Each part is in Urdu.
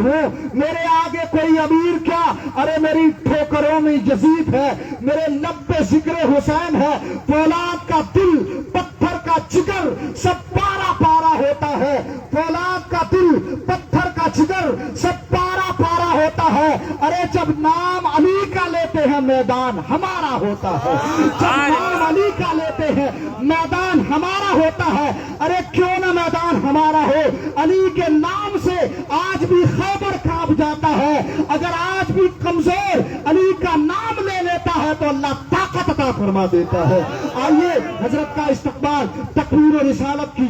ہوں، میرے آگے کوئی امیر کیا، ارے میری ٹھوکروں میں یزید ہے، میرے لب پہ ذکر حسین ہے، فولاد کا دل پتھر کا جگر سب پارا پارا ہوتا ہے، فولاد کا دل پتھر کا جگر سب پارا پارا ہوتا ہے، ارے جب نام علی کا لیتے ہیں میدان ہمارا ہوتا ہے، جب نام علی کا لیتے ہیں میدان ہمارا ہوتا ہے، ارے کیوں نہ میدان ہمارا ہو، علی کے نام سے آج بھی خیبر کانپ جاتا ہے، اگر آج بھی کمزور علی کا نام لے لیتا ہے تو اللہ طاقت عطا فرما دیتا ہے۔ آئیے حضرت کا استقبال تکبیر و رسالت کی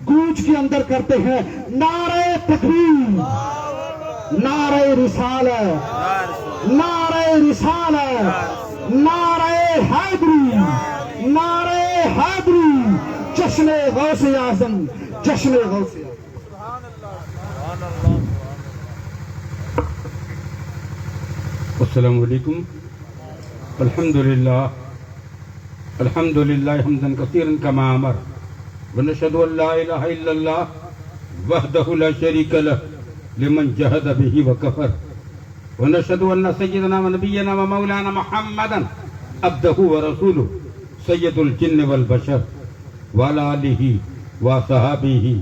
گونج کے اندر کرتے ہیں، نعرہ تکبیر، نعرہ رسالت، نعرہ رسالت، نعرہ حیدری، نعرہ حیدری، جشن غوث اعظم، جشن غوث اعظم۔ السلام علیکم۔ الحمدللہ الحمدللہ حمدا کثیرا کما امر، ونشهد ان لا الہ الا اللہ وحدہ لا شریک لہ لمن جہد بہ وکفر، ونشهد ان سیدنا ونبینا ومولانا محمدا عبدہ ورسولہ سید الجن والبشر وعلی آلہ وصحابہ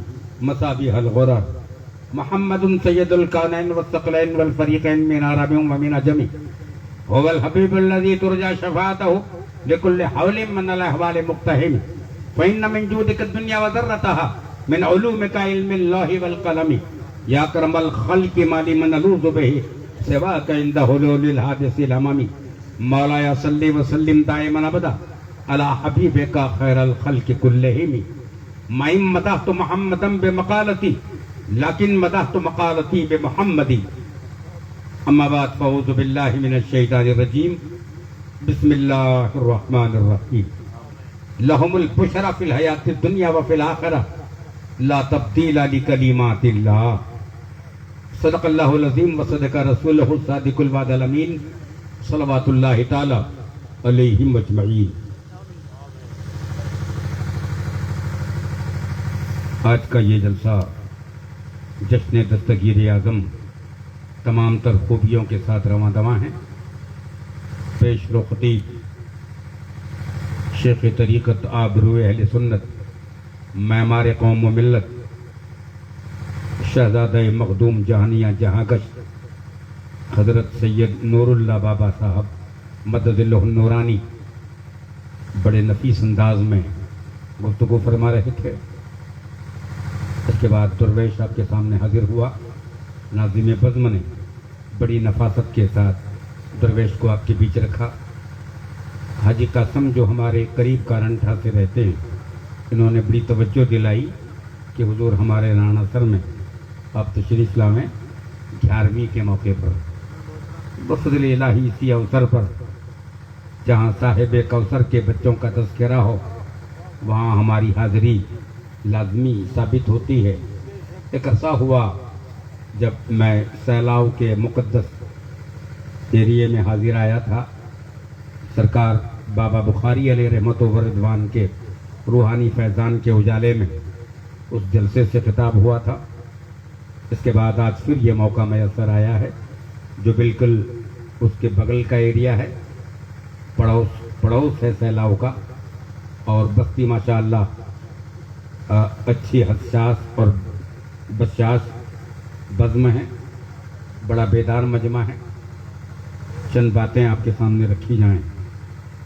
مصابیح الغرر، محمد سید الکونین والثقلین والفریقین من عرب ومن عجم، هو الحبیب الذی ترجى شفاعته لكل حول من الاحوال مقتحم، فإن من جودك الدنيا وذرتها من علومك علم الله والقلم، يا أكرم الخلق ما لمن نلوذ به سواك عند حلول الحادث الأمم، مولاي صل وسلم دائما أبدا على حبيبك خير الخلق كلهم، ما إن مدحت محمدا بمقالتي لكن مدحت مقالتي بمحمد، أما بعد فأعوذ بالله من الشيطان الرجيم، بسم الله الرحمن الرحيم، لهم البشرى في الحياة الدنيا وفي الآخرة لا تبديل لكلمات الله، صدق الله العظيم وصدق رسوله الصادق الوعد الأمين، صلوات الله تعالى عليهم أجمعين۔ آج کا یہ جلسہ جشن دستگیر اعظم تمام تر خوبیوں کے ساتھ رواں دواں ہیں۔ پیش رو خطیب شیخ طریقت آبرو اہل سنت، معمار قوم و ملت، شہزادہ مخدوم جہانیہ جہاں گشت حضرت سید نور اللہ بابا صاحب مدد اللہ النورانی بڑے نفیس انداز میں گفتگو فرما رہے تھے۔ اس کے بعد درویش آپ کے سامنے حاضر ہوا، ناظم بزم نے بڑی نفاست کے ساتھ درویش کو آپ کے بیچ رکھا۔ حاجی قاسم جو ہمارے قریب کارنٹھا سے رہتے ہیں، انہوں نے بڑی توجہ دلائی کہ حضور ہمارے رانا سر میں آپ تشریف لائیں 11ویں کے موقع پر، بفضل الہی اسی اوسر پر جہاں صاحب کوثر کے بچوں کا تذکرہ ہو وہاں ہماری حاضری لازمی ثابت ہوتی ہے۔ ایک عرصہ ہوا جب میں سیلاؤ کے مقدس ایریے میں حاضر آیا تھا، سرکار بابا بخاری علیہ رحمت و رضوان کے روحانی فیضان کے اجالے میں اس جلسے سے خطاب ہوا تھا۔ اس کے بعد آج پھر یہ موقع میسر آیا ہے جو بالکل اس کے بغل کا ایریا ہے، پڑوس ہے سیلاؤ کا، اور بستی ماشاءاللہ اچھی حساس اور بشاش بزم ہے، بڑا بیدار مجمع ہے۔ چند باتیں آپ کے سامنے رکھی جائیں۔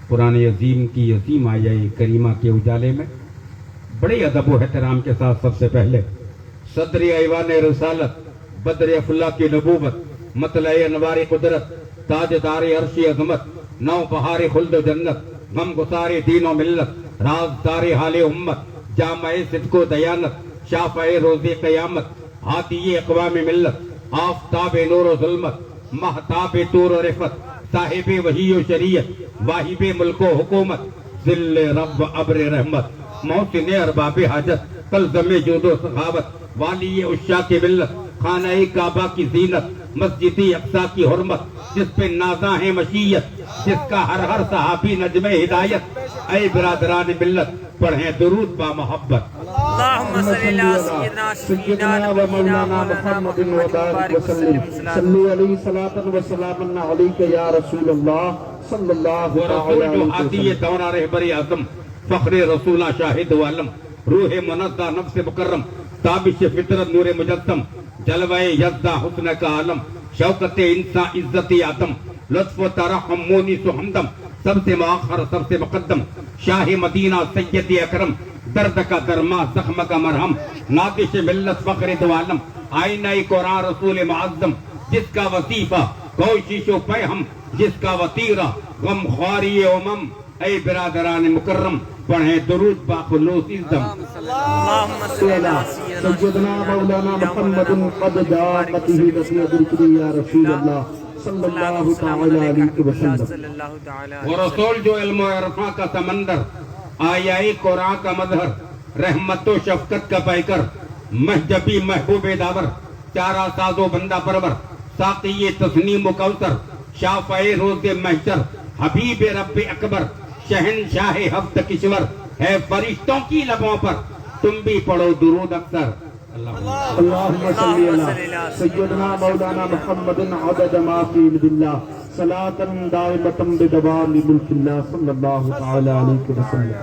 قرآن عظیم کی عظیم آیہ کریمہ کے اجالے میں بڑے ادب و احترام کے ساتھ سب سے پہلے صدر ایوان رسالت، بدر افلاک کی نبوت، مطلع انوار قدرت، تاج دار عرش عظمت، نو بہار خلد و جنت، غم گسار دین و ملت، راز دار حال امت، جامع صدق و دیانت، شافع روز قیامت، ہاتھی اقوام ملت، آفتاب نور و ظلمت، مہتاب طور و رفت، صاحب وحی و شریعت، واہب ملک و حکومت، ذل رب ابر رحمت، محسن ارباب حاجت، تلزم جود و سخاوت، والی عشاق ملت، خانہ کعبہ کی زینت، مسجد اقصی کی حرمت، جس پہ نازاں ہے مشیت، جس کا ہر صحابی نجم ہدایت، اے برادران ملت پڑھیں درود با محبت. اللهم صل على سيدنا سيدنا ومولانا محمد وبارك وسلم صلوا عليه صلاة وسلاما عليك يا رسول الله صلى الله وہ رسول تعالى جو عليه آتی ہے وسلم. دورہ رہبر اعظم فخر رسولہ شاہد و علم روح منزہ نفس مکرم تابش فطرت نور مجسم جلوہ یزدہ حسن کا عالم شوکت انسان عزت آدم لطف و ترحم مونس و ہمدم سب سے مؤخر سب سے مقدم شاہ مدینہ سید اکرم درد کا درما زخم کا مرہم نادش ملت فخر دو عالم آئینہ قرآن رسول معظم جس کا وظیفہ کوشش و پیہم جس کا وطیرہ غم خواری امم اے برادران مکرم پڑھیں درود با خلوص ازدم. اللهم صل على سيدنا مولانا محمد قد جاءت به نصيحة الكريم يا رسول الله صلى الله تعالى عليه وسلم. صلی اللہ تعالی وہ رسول جو علم و عرفاں کا سمندر آیائی قرآن کا مظہر رحمت و شفقت کا پیکر مہجبی محبوب داور چارہ ساز و بندہ پرور ساقی تسنیم و کوثر شافع روز محشر حبیب رب اکبر شہنشاہ ہفت کشور ہے فرشتوں کی لبوں پر تم بھی پڑھو درود اکثر. اللهم صل على سيدنا مولانا محمد عدد ما في علم الله صلاة دائمة بدوام ملك الله صلى الله تعالى عليه وسلم.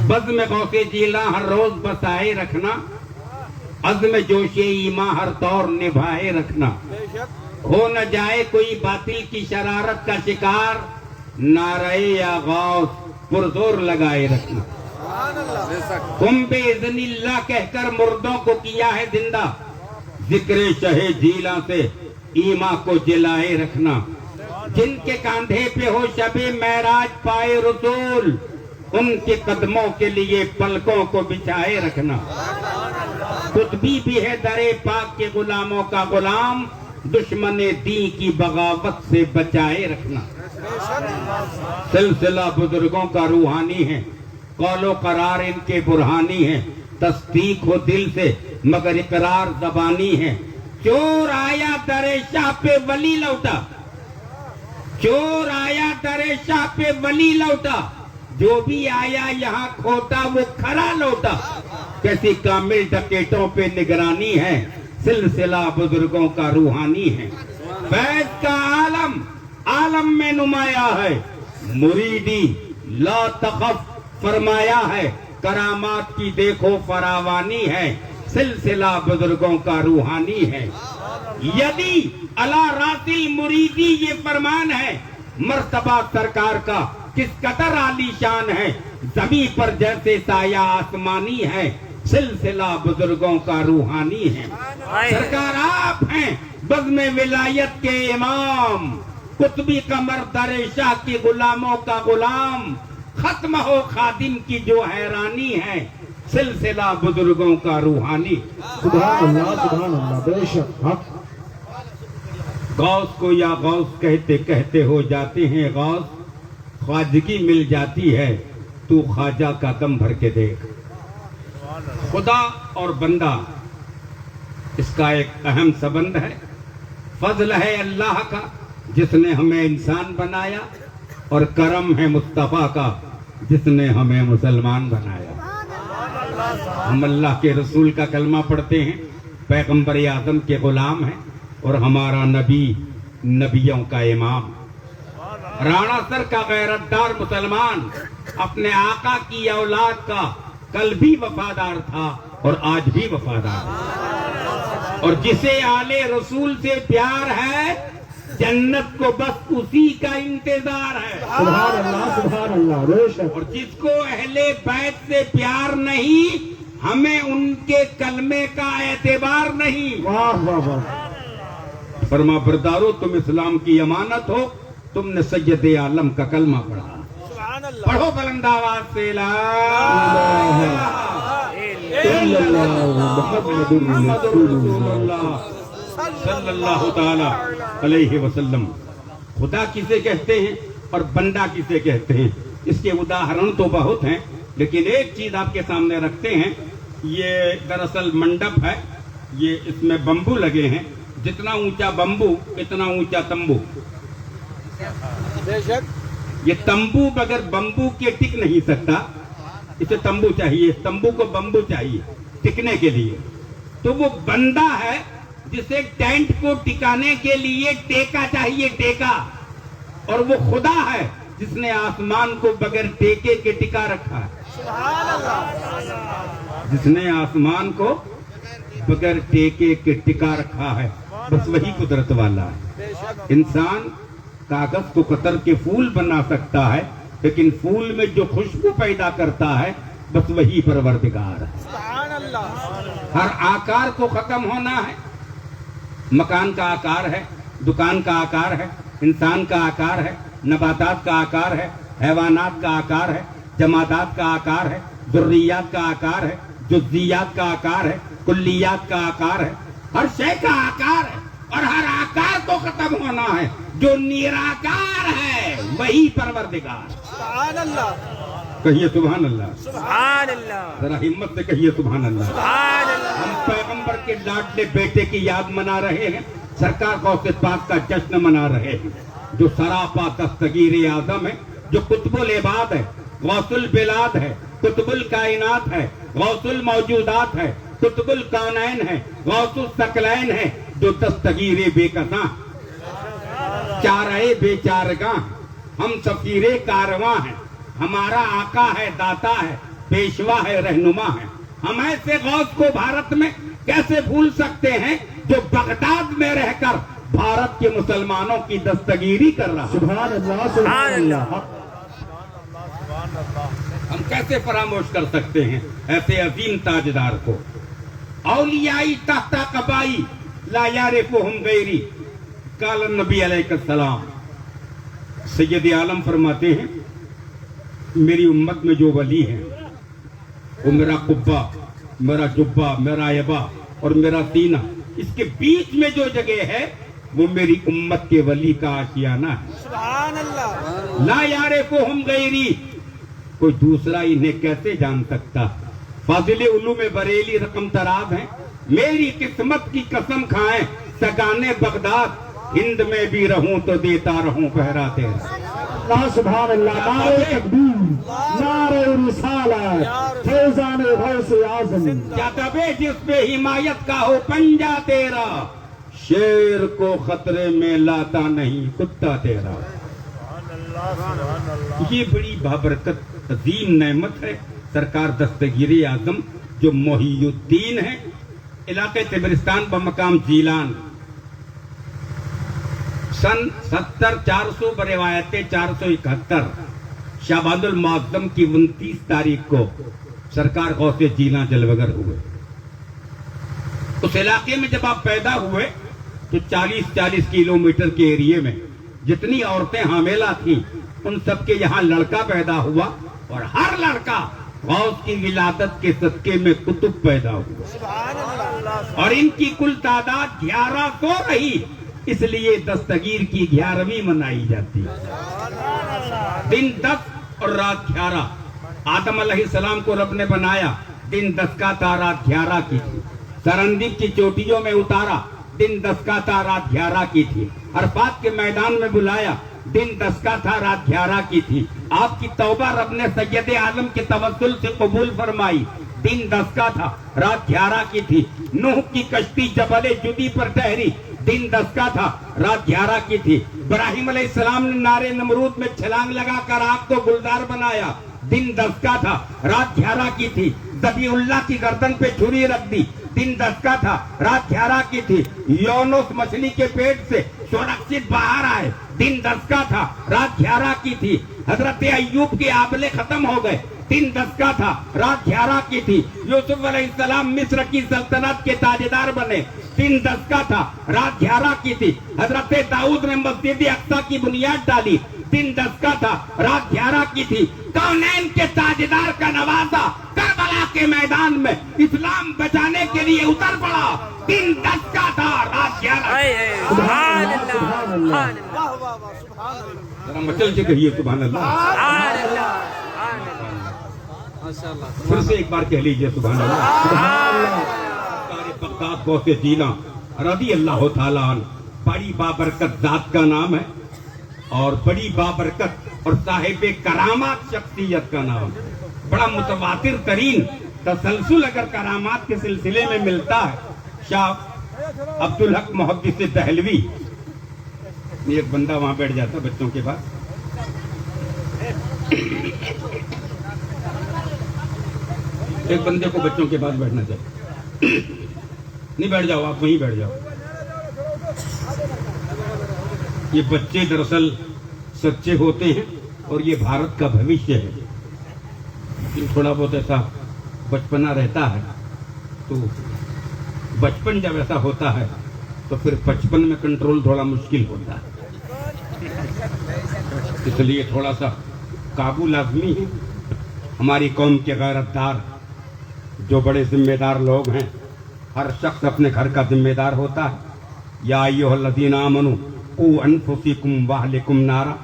بزم غوث جیلا ہر روز بسائے رکھنا عزم جوش ایماں ہر طور نبھائے رکھنا ہو نہ جائے کوئی باطل کی شرارت کا شکار نعرہ یا غوث پرزور لگائے رکھنا تم بے اذن اللہ کہہ کر مردوں کو کیا ہے زندہ ذکر شہ جیلا سے ایماں کو جلائے رکھنا جن کے کاندھے پہ ہو شب معراج پائے رسول ان کے قدموں کے لیے پلکوں کو بچھائے رکھنا قطبی بھی ہے در پاک کے غلاموں کا غلام دشمن دین کی بغاوت سے بچائے رکھنا سلسلہ بزرگوں کا روحانی ہے قول و قرار ان کے برہانی ہے تصدیق ہو دل سے مگر اقرار زبانی ہے چور آیا در شاہ پہ ولی لوٹا چور آیا در شاہ پہ ولی لوٹا جو بھی آیا یہاں کھوتا وہ کھرا لوٹا کیسی کامل ڈکیٹوں پہ نگرانی ہے سلسلہ بزرگوں کا روحانی ہے فیض کا عالم عالم میں نمایاں ہے مریدی لا تخف فرمایا ہے کرامات کی دیکھو فراوانی ہے سلسلہ بزرگوں کا روحانی ہے یدی علی راسی مریدی یہ فرمان ہے مرتبہ سرکار کا کس قدر عالی شان ہے زمین پر جیسے سایہ آسمانی ہے سلسلہ بزرگوں کا روحانی ہے سرکار آپ ہیں بزم ولایت کے امام قطبی قمر در شاہ کی غلاموں کا غلام ختم ہو خادم کی جو حیرانی ہے سلسلہ بزرگوں کا روحانی. سبحان اللہ بے شک حق. غوث کو یا غوث کہتے کہتے ہو جاتے ہیں غوث خواجگی مل جاتی ہے تو خواجہ کا دم بھر کے دیکھ. خدا اور بندہ اس کا ایک اہم سبند ہے. فضل ہے اللہ کا جس نے ہمیں انسان بنایا اور کرم ہے مصطفیٰ کا جس نے ہمیں مسلمان بنایا. ہم اللہ کے رسول کا کلمہ پڑھتے ہیں پیغمبر اعظم کے غلام ہیں اور ہمارا نبی نبیوں کا امام. رانا سر کا غیرت دار مسلمان اپنے آقا کی اولاد کا کل بھی وفادار تھا اور آج بھی وفادار ہے. اور جسے آل رسول سے پیار ہے جنت کو بس اسی کا انتظار ہے. سبحان اللہ بے شک. اور جس کو اہل بیت سے پیار نہیں ہمیں ان کے کلمے کا اعتبار نہیں. واہ واہ واہ. فرما بردارو تم اسلام کی امانت ہو تم نے سید عالم کا کلمہ پڑھا. پڑھو بلند آواز سے لا محمد رسول اللہ صلی اللہ تعالی علیہ وسلم. خدا کسے کہتے ہیں اور بندہ کسے کہتے ہیں اس کے اداہرن تو بہت ہیں لیکن ایک چیز آپ کے سامنے رکھتے ہیں. یہ دراصل منڈپ ہے. یہ اس میں بمبو لگے ہیں. جتنا اونچا بمبو اتنا اونچا تمبو. یہ تمبو بغیر بمبو کے ٹک نہیں سکتا، اسے تمبو چاہیے، اس تمبو کو بمبو چاہیے ٹکنے کے لیے۔ تو وہ بندہ ہے جسے ٹینٹ کو ٹکانے کے لیے ٹیکا چاہیے، ٹیکا، اور وہ خدا ہے جس نے آسمان کو بغیر ٹیکے کے ٹکا رکھا ہے، جس نے آسمان کو بغیر ٹیکے کے ٹکا رکھا ہے، بس وہی قدرت والا ہے۔ انسان کاغذ کو قطر کے پھول بنا سکتا ہے، لیکن پھول میں جو خوشبو پیدا کرتا ہے بس وہی پروردگار ہے۔ ہر آکار کو ختم ہونا ہے، مکان کا آکار ہے، دکان کا آکار ہے، انسان کا آکار ہے، نباتات کا آکار ہے، حیوانات کا آکار ہے، جمادات کا آکار ہے، ذریات کا آکار ہے، جزیات کا آکار ہے، کلیات کا آکار ہے، ہر شے کا آکار ہے، اور ہر آکار کو ختم ہونا ہے۔ جو نیراکار ہے وہی پروردگار۔ سبحان اللہ، کہیے سبحان اللہ، سبحان اللہ، ذرا ہمت سے کہیے سبحان اللہ۔ سبحان اللہ۔ ہم پیغمبر کے لاڈلے بیٹے کی یاد منا رہے ہیں، سرکار غوث پاک کا جشن منا رہے ہیں، جو سراپا دستگیر اعظم ہے، جو قطب العباد ہے، غوث البلاد ہے، قطب الکائنات ہے، غوث الموجودات ہے، قطب الکونین ہے، غوث الثقلین ہے، جو دستگیر بے کساں، چارے بے چارگاں، ہم سفیر کارواں ہیں، ہمارا آقا ہے، داتا ہے، پیشوا ہے، رہنما ہے۔ ہم ایسے غوث کو بھارت میں کیسے بھول سکتے ہیں جو بغداد میں رہ کر بھارت کے مسلمانوں کی دستگیری کر رہا ہے۔ سبحان اللہ، سبحان اللہ۔ ہم کیسے فراموش کر سکتے ہیں ایسے عظیم تاجدار کو؟ اولیائی تحت قبائی لا یعرفہم غیری، قال النبی علیہ السلام۔ سید عالم فرماتے ہیں میری امت میں جو ولی ہیں وہ میرا قبہ، میرا جبہ، میرا عبا اور میرا سینہ، اس کے بیچ میں جو جگہ ہے وہ میری امت کے ولی کا آشیانہ ہے۔ سبحان اللہ، لا یعرفہم غیری، کوئی دوسرا انہیں کیسے جان سکتا؟ فاضل علوم بریلی رقم تراب ہیں، میری قسمت کی قسم کھائیں سگانے بغداد، ہند میں بھی رہوں تو دیتا رہوں پہرا تیرا۔ اللہ سبحان اللہ، نعرہ تکبیر، نعرہ رسالت، فیضان غوث اعظم۔ کیا دبے جس پہ حمایت کا ہو پنجا تیرا، شیر کو خطرے میں لاتا نہیں کتا تیرا۔ یہ بڑی بابرکت عظیم نعمت ہے، سرکار دستگیر اعظم جو محی الدین ہے، علاقے تبرستان بمقام جیلان، سن 70 بروایت 471 شعبان المعظم کی 29 تاریخ کو سرکار غوث جیلان جلوگر ہوئے۔ اس علاقے میں جب آپ پیدا ہوئے تو 40 کلومیٹر کے ایریے میں جتنی عورتیں حاملہ تھیں ان سب کے یہاں لڑکا پیدا ہوا، اور ہر لڑکا غوث کی ولادت کے صدقے میں قطب پیدا ہوا، سبحان اللہ، اور ان کی کل تعداد 1100 رہی، اس لیے دستگیر کی 11ویں منائی جاتی ہے۔ دن 10 اور رات 11، آدم علیہ السلام کو رب نے بنایا، دن 10 کا تھا، رات 11 کی تھی۔ سرندب کی چوٹیوں میں اتارا، دن 10 کا تھا، رات 11 کی تھی۔ عرفات کے میدان میں بلایا، دن 10 کا تھا، رات 11 کی تھی۔ آپ کی توبہ رب نے سید عالم کے توسل سے قبول فرمائی، دن 10 کا تھا، رات 11 کی تھی۔ نوح کی کشتی جبل جدی پر ٹھہری، دن 10 کا تھا، رات 11 کی تھی۔ ابراہیم علیہ السلام نے نارے نمرود میں چھلانگ لگا کر آگ کو گلدار بنایا، دن 10 کا تھا، رات 11 کی تھی۔ ذبیح اللہ کی گردن پہ چھری رکھ دی، دن 10 کا تھا، رات 11 کی تھی۔ یونس مچھلی کے پیٹ سے سرکشت باہر آئے، دن 10 کا تھا، رات 11 کی تھی۔ حضرت ایوب کے آبلے ختم ہو گئے، دن 10 کا تھا، رات 11 کی تھی۔ یوسف علیہ السلام مصر کی سلطنت کے تاجدار بنے، دن 10 کا تھا، رات 11 کی تھی۔ حضرت داؤد نے مسجد اقصی کی بنیاد ڈالی، دن 10 کا تھا، رات 11 کی تھی۔ کونین کے تاجدار کا نوازا کربلا کے میدان میں اسلام بچانے کے لیے اتر پڑا، دن 10 کا تھا، رات 11۔ سبحان اللہ، سبحان اللہ، واہ واہ واہ، سبحان اللہ، ذرا مچل سے کہیے سبحان اللہ۔ سبحان اللہ، سبحان اللہ، پھر سے ایک بار کہہ لیجئے سبحان اللہ۔ سبحان اللہ۔ بغداد غوث جیلان رضی اللہ تعالیٰ عنہ بڑی بابرکت ذات کا نام ہے، اور بڑی بابرکت اور صاحب کرامات شخصیت کا نام. بڑا متواتر ترین تسلسل اگر کرامات کے سلسلے میں ملتا ہے. شاہ عبدالحق محدث دہلوی, ایک بندہ وہاں بیٹھ جاتا بچوں کے پاس, ایک بندے کو بچوں کے پاس بیٹھنا چاہیے. نہیں بیٹھ جاؤ, آپ وہیں بیٹھ جاؤ. یہ بچے دراصل سچے ہوتے ہیں اور یہ بھارت کا بھوشیہ ہے. تھوڑا بہت ایسا بچپنا رہتا ہے تو بچپن جب ایسا ہوتا ہے تو پھر بچپن میں کنٹرول تھوڑا مشکل ہوتا ہے, اس لیے تھوڑا سا قابو لازمی ہے. ہماری قوم کے غیرت دار جو بڑے ذمہ دار لوگ ہیں, ہر شخص اپنے گھر کا ذمہ دار ہوتا ہے. یا ایھا الذین آمنوا قوا انفسکم واہلکم نارا,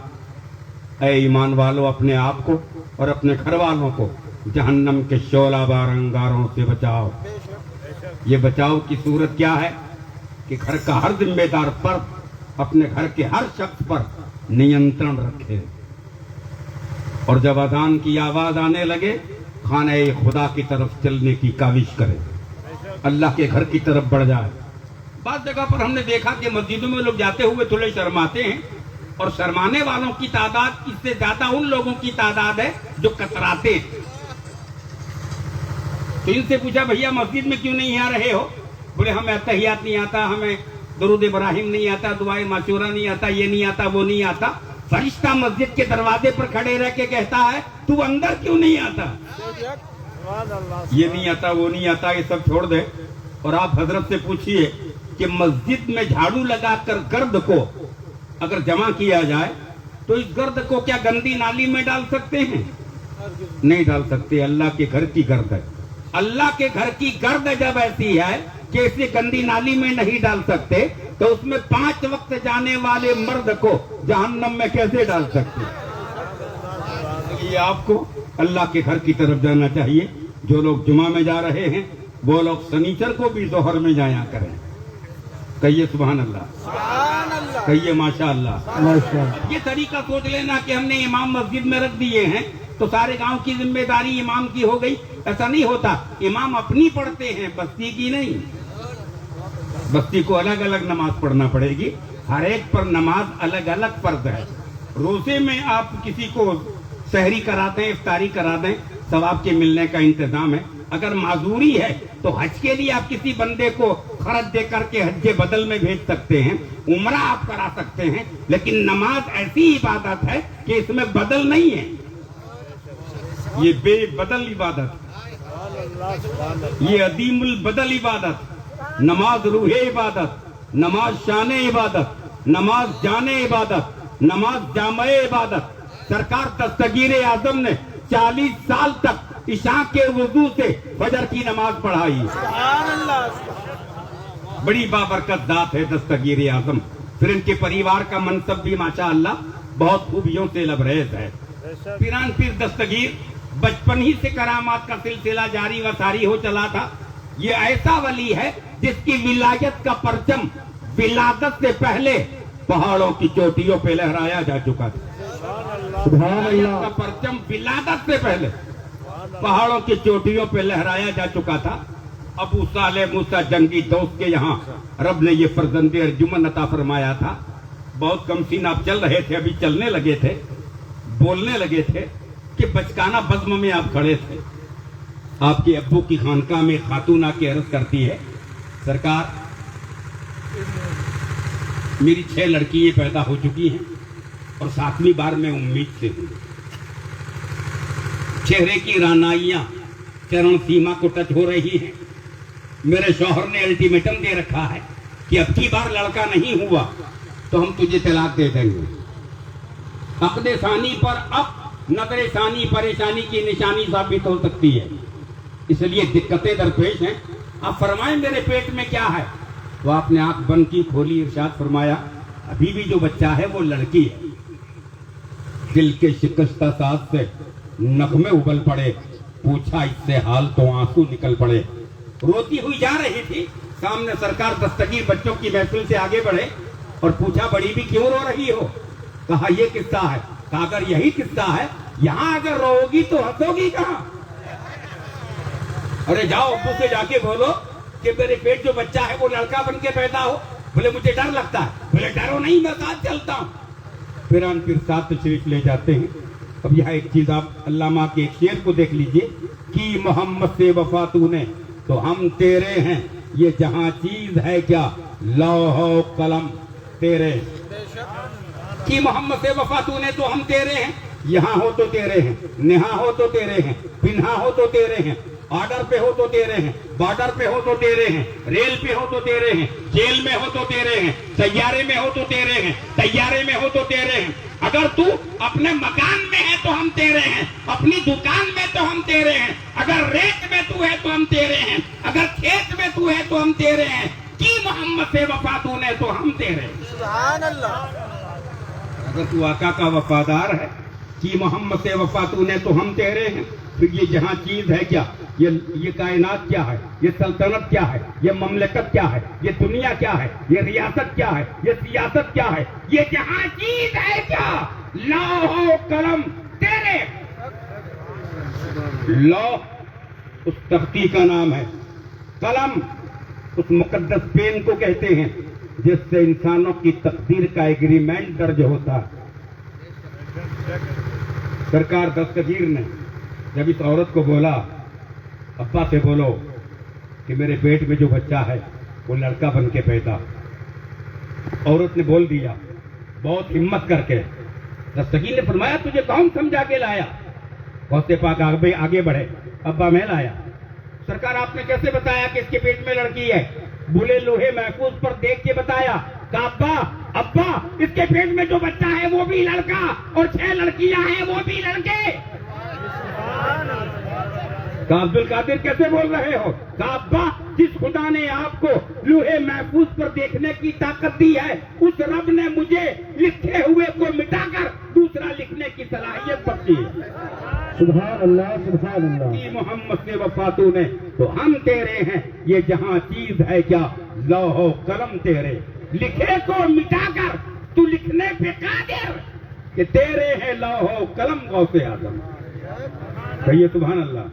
اے ایمان والو اپنے آپ کو اور اپنے گھر والوں کو جہنم کے شعلہ بار انگاروں سے بچاؤ. یہ بچاؤ کی صورت کیا ہے کہ گھر کا ہر ذمہ دار فرد اپنے گھر کے ہر شخص پر نینترن رکھے, اور جب اذان کی آواز آنے لگے خانہ خدا کی طرف چلنے کی کاوش کرے, اللہ کے گھر کی طرف بڑھ جائے. بعض جگہ پر ہم نے دیکھا کہ مسجدوں میں لوگ جاتے ہوئے تھوڑے شرماتے ہیں, اور شرمانے والوں کی تعداد اس سے زیادہ ان لوگوں کی تعداد ہے جو کتراتے ہیں. تو ان سے پوچھا بھیا مسجد میں کیوں نہیں آ رہے ہو؟ بولے ہمیں تحیات نہیں آتا, ہمیں درود ابراہیم نہیں آتا, دعائے معشورہ نہیں آتا, یہ نہیں آتا, وہ نہیں آتا. فرشتہ مسجد کے دروازے پر کھڑے رہ کے کہتا ہے تو اندر کیوں نہیں آتا؟ یہ نہیں آتا, وہ نہیں آتا, یہ سب چھوڑ دے اور آپ حضرت سے پوچھئے کہ مسجد میں جھاڑو لگا کر گرد کو اگر جمع کیا جائے تو اس گرد کو کیا گندی نالی میں ڈال سکتے ہیں؟ نہیں ڈال سکتے. اللہ کے گھر کی گرد ہے. اللہ کے گھر کی گرد جب ایسی ہے کہ اسے گندی نالی میں نہیں ڈال سکتے تو اس میں 5 وقت جانے والے مرد کو جہنم میں کیسے ڈال سکتے؟ یہ آپ کو اللہ کے گھر کی طرف جانا چاہیے. جو لوگ جمعہ میں جا رہے ہیں وہ لوگ سنیچر کو بھی ظہر میں جایا کریں. کہیے سبحان اللہ, کہیے ماشاء اللہ. یہ طریقہ سوچ لینا کہ ہم نے امام مسجد میں رکھ دیے ہیں تو سارے گاؤں کی ذمہ داری امام کی ہو گئی, ایسا نہیں ہوتا. امام اپنی پڑھتے ہیں, بستی کی نہیں. بستی کو الگ الگ نماز پڑھنا پڑے گی, ہر ایک پر نماز الگ الگ فرض ہے. روزے میں آپ کسی کو سحری کرا دیں, افطاری کرا دیں, ثواب کے ملنے کا انتظام ہے. اگر معذوری ہے تو حج کے لیے آپ کسی بندے کو خرچ دے کر کے حج بدل میں بھیج سکتے ہیں, عمرہ آپ کرا سکتے ہیں, لیکن نماز ایسی عبادت ہے کہ اس میں بدل نہیں ہے. یہ بے بدل عبادت, یہ عدیم البدل عبادت. نماز روح عبادت, نماز شان عبادت, نماز جان عبادت, نماز جامع عبادت. سرکار دستگیر اعظم نے 40 سال تک عشاء کے وضو سے فجر کی نماز پڑھائی. بڑی بابرکت ذات ہے دستگیر اعظم. پھر ان کے پریوار کا منصب بھی ماشاءاللہ بہت خوبیوں سے لبریز ہے. پیران پیر دستگیر بچپن ہی سے کرامات کا سلسلہ جاری و ساری ہو چلا تھا. یہ ایسا ولی ہے جس کی ولایت کا پرچم ولادت سے پہلے پہاڑوں کی چوٹیوں پہ لہرایا جا چکا تھا. سبحان اللہ. کا پرچم ولادت سے پہلے پہاڑوں کی چوٹیوں پہ لہرایا جا چکا تھا. ابو صالح موسیٰ جنگی دوست کے یہاں رب نے یہ فرزند ارجمن عطا فرمایا تھا. بہت کم سین آپ چل رہے تھے, ابھی چلنے لگے تھے, بولنے لگے تھے کہ بچکانہ بزم میں آپ کھڑے تھے. آپ کے ابو کی خانقاہ میں خاتون آ کے عرض کرتی ہے, سرکار میری 6 لڑکیاں پیدا ہو چکی ہیں اور 7ویں بار میں امید سے ہوں. چہرے کی رانائیاں چرن سیما کو ٹچ ہو رہی ہیں. میرے شوہر نے الٹیمیٹم دے رکھا ہے کہ اب کی بار لڑکا نہیں ہوا تو ہم تجھے طلاق دے دیں گے. عقد ثانی پر اب نظر ثانی پریشانی کی نشانی ثابت ہو سکتی ہے, اس لیے دقتیں درپیش ہیں. آپ فرمائیں میرے پیٹ میں کیا ہے؟ تو آپ نے آنکھ بند کی, کھولی, ارشاد فرمایا ابھی بھی جو بچہ ہے وہ لڑکی ہے. دل کے شکستہ ساز سے نغمے ابل پڑے, پوچھا اس سے حال تو آنسو نکل پڑے. روتی ہوئی جا رہی تھی, سامنے سرکار دستگیر بچوں کی محفل سے آگے بڑھے اور پوچھا بڑی بھی کیوں رو رہی ہو؟ کہا یہ قصہ ہے, کہا اگر یہی قصہ ہے یہاں اگر رہو گی تو ہنسو گی کہاں؟ ارے جاؤ ابو سے جا کے بولو کہ میرے پیٹ جو بچہ ہے وہ لڑکا بن کے پیدا ہو. بولے مجھے ڈر لگتا ہے. بولے ڈرو نہیں میں ساتھ چلتا ہوں. پیران پیر ساتھ تشریف لے جاتے ہیں. اب یہاں ایک چیز آپ علامہ کے ایک شعر کو دیکھ لیجئے. کی محمد سے وفا تو نے تو ہم تیرے ہیں یہ جہاں چیز ہے کیا لوح و قلم تیرے. کی محمد سے وفا تو نے تو ہم تیرے ہیں یہاں ہو تو تیرے ہیں نہا ہو تو تیرے ہیں پنہا ہو تو تیرے ہیں آرڈر پہ ہو تو تیرے ہیں بارڈر پہ ہو تو تیرے ہیں ریل پہ ہو تو تیرے ہیں جیل میں ہو تو تیرے ہیں سیارے میں ہو تو تیرے ہیں طیارے میں ہو تو تیرے ہیں. اگر تو اپنے مکان میں ہے تو ہم تیرے ہیں اپنی دکان میں تو ہم تیرے ہیں اگر ریت میں تو ہے تو ہم تیرے ہیں اگر کھیت میں تو ہے تو ہم تیرے ہیں. کی محمد سے وفا تو نے تو ہم تیرے ہیں. سبحان اللہ. اگر تو آقا کا وفادار ہے کی محمد سے وفا تو نے تو ہم تیرے ہیں. پھر یہ جہاں چیز ہے کیا یہ کائنات کیا ہے یہ سلطنت کیا ہے یہ مملکت کیا ہے یہ دنیا کیا ہے یہ ریاست کیا ہے یہ سیاست کیا ہے یہ جہاں چیز ہے کیا لوح و قلم تیرے. لوح اس تختی کا نام ہے. قلم اس مقدس پین کو کہتے ہیں جس سے انسانوں کی تقدیر کا ایگریمنٹ درج ہوتا ہے. سرکار دستگیر نے جب اس عورت کو بولا ابا سے بولو کہ میرے پیٹ میں جو بچہ ہے وہ لڑکا بن کے پیدا. عورت نے بول دیا بہت ہمت کر کے. دستگیر نے فرمایا تجھے کون سمجھا کے لایا؟ غوث پاک آگے بڑھے ابا میں لایا. سرکار آپ نے کیسے بتایا کہ اس کے پیٹ میں لڑکی ہے؟ بولے لوہے محفوظ پر دیکھ کے بتایا. کہا ابا اس کے پیٹ میں جو بچہ ہے وہ بھی لڑکا اور 6 لڑکیاں ہیں وہ بھی لڑکے. کہا عبد القادر کیسے بول رہے ہو؟ کہا ابا جس خدا نے آپ کو لوہے محفوظ پر دیکھنے کی طاقت دی ہے اس رب نے مجھے لکھے ہوئے کو مٹا کر دوسرا لکھنے کی صلاحیت بخشی ہے. سبحان اللہ سبحان اللہ. کی محمد سے وفا تو نے تو ہم تیرے ہیں یہ جہاں چیز ہے کیا لوح و قلم تیرے. لکھے کو مٹا کر تو لکھنے پہ قادر کہ تیرے ہیں لوح و قلم غوث اعظم. کہیے سبحان اللہ.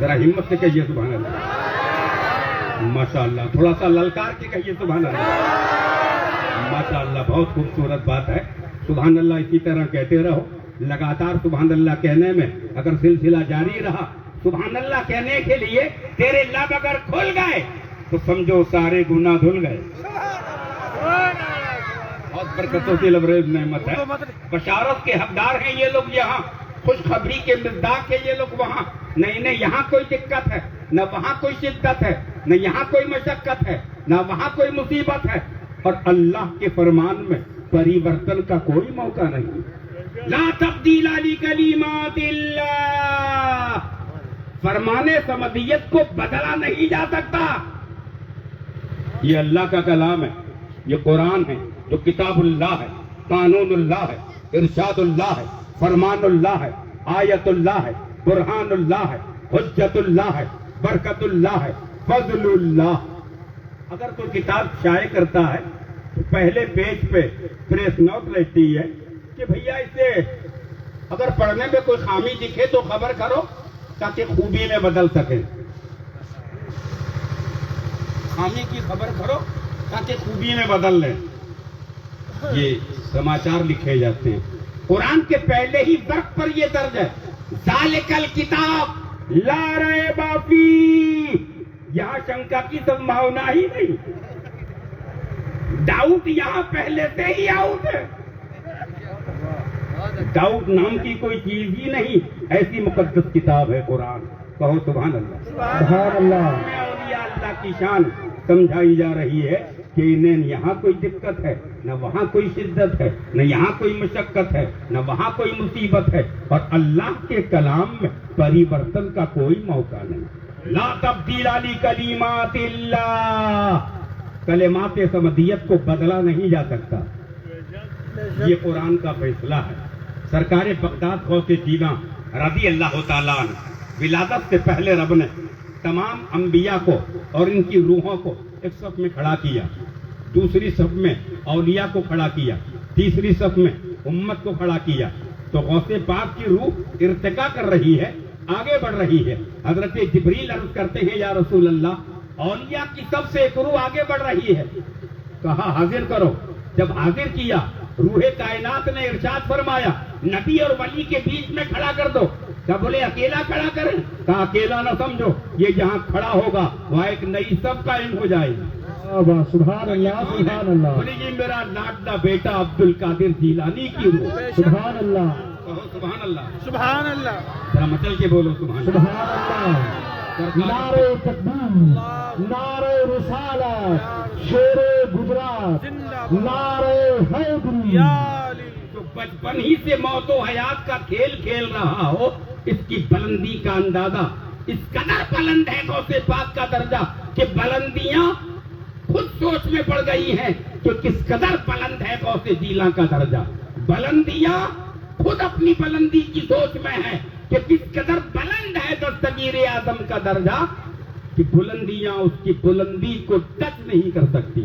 ذرا ہمت سے کہیے سبحان اللہ. ماشاء اللہ. تھوڑا سا للکار کے کہیے سبحان اللہ. ماشاء اللہ بہت خوبصورت بات ہے. سبحان اللہ اسی طرح کہتے رہو. لگاتار سبحان اللہ کہنے میں اگر سلسلہ جاری رہا سبحان اللہ کہنے کے لیے تیرے لب اگر کھل گئے تو سمجھو سارے گناہ دھل گئے. بہت برکتوں کی لبریز نعمت ہے. بشارت کے حقدار ہیں یہ لوگ یہاں خوشخبری کے مزداق ہے یہ لوگ وہاں. نہیں یہاں کوئی دقت ہے نہ وہاں کوئی شدت ہے نہ یہاں کوئی مشقت ہے نہ وہاں کوئی مصیبت ہے اور اللہ کے فرمان میں پریورتن کا کوئی موقع نہیں. لا تبدیل لکلمات اللہ. فرمان سمدیت کو بدلا نہیں جا سکتا. یہ اللہ کا کلام ہے یہ قرآن ہے جو کتاب اللہ ہے قانون اللہ ہے ارشاد اللہ ہے فرمان اللہ ہے آیت اللہ ہے برہان اللہ ہے حجت اللہ ہے برکت اللہ ہے فضل اللہ. اگر کوئی کتاب شائع کرتا ہے تو پہلے پیج پہ پریس نوٹ رہتی ہے کہ بھیا اسے اگر پڑھنے میں کوئی خامی دکھے تو خبر کرو تاکہ خوبی میں بدل سکے. خامی کی خبر کرو تاکہ خوبی میں بدل لیں. یہ سماچار لکھے جاتے ہیں. قرآن کے پہلے ہی ورق پر یہ درج ہے ذالک الکتاب لا ریب فیہ. یہاں شنکا کی سمبھاونا ہی نہیں. ڈاؤٹ یہاں پہلے سے ہی آؤٹ ہے. ڈاؤٹ نام کی کوئی چیز ہی نہیں. ایسی مقدس کتاب ہے قرآن. کہو سبحان اللہ. سبحان اللہ. اولیاء اللہ کی شان سمجھائی جا رہی ہے کہ انہیں یہاں کوئی دقت ہے نہ وہاں کوئی شدت ہے نہ یہاں کوئی مشقت ہے نہ وہاں کوئی مصیبت ہے اور اللہ کے کلام میں پریورتن کا کوئی موقع نہیں. لا تبدیل لکلمات اللہ. کلمات سمدیت کو بدلا نہیں جا سکتا. یہ قرآن کا فیصلہ ہے. سرکار بغداد غوث سینا رضی اللہ تعالیٰ عنہ ولادت سے پہلے رب نے تمام انبیاء کو اور ان کی روحوں کو ایک صف میں کھڑا کیا. دوسری صف میں اولیاء کو کھڑا کیا. تیسری صف میں امت کو کھڑا کیا تو غوث پاک کی روح ارتقا کر رہی ہے، آگے بڑھ رہی ہے. حضرت جبریل عرض کرتے ہیں یا رسول اللہ اولیاء کی سب سے ایک روح آگے بڑھ رہی ہے. کہا حاضر کرو. جب حاضر کیا روح کائنات نے ارشاد فرمایا نبی اور ولی کے بیچ میں کھڑا کر دو. کیا بولے اکیلا کھڑا کریں؟ کہا اکیلا نہ سمجھو، یہ جہاں کھڑا ہوگا وہاں ایک نئی سب قائم ہو جائے گی. سبحان اللہ سبحان اللہ بولے یہ میرا لاڈلا بیٹا عبد القادر جیلانی کی روح. سبحان اللہ کہو سبحان اللہ. سبحان اللہ. ذرا مچل کے بولو سبحان اللہ. سبحان اللہ. نعرہ تکبیر، نعرہ رسالت، شیر گجرات، نعرہ حیدری. یا علی. جو بچپن ہی سے موت و حیات کا کھیل کھیل رہا ہو، اس کی بلندی کا اندازہ اس قدر بلند ہے غوث پاک کا درجہ کہ بلندیاں خود سوچ میں پڑ گئی ہیں کہ کس قدر بلند ہے غوث جیلاں کا درجہ. بلندیاں خود اپنی بلندی کی سوچ میں ہے کہ کس قدر بلند ہے دستگیر اعظم کا درجہ کہ بلندیاں اس کی بلندی کو ٹچ نہیں کر سکتی.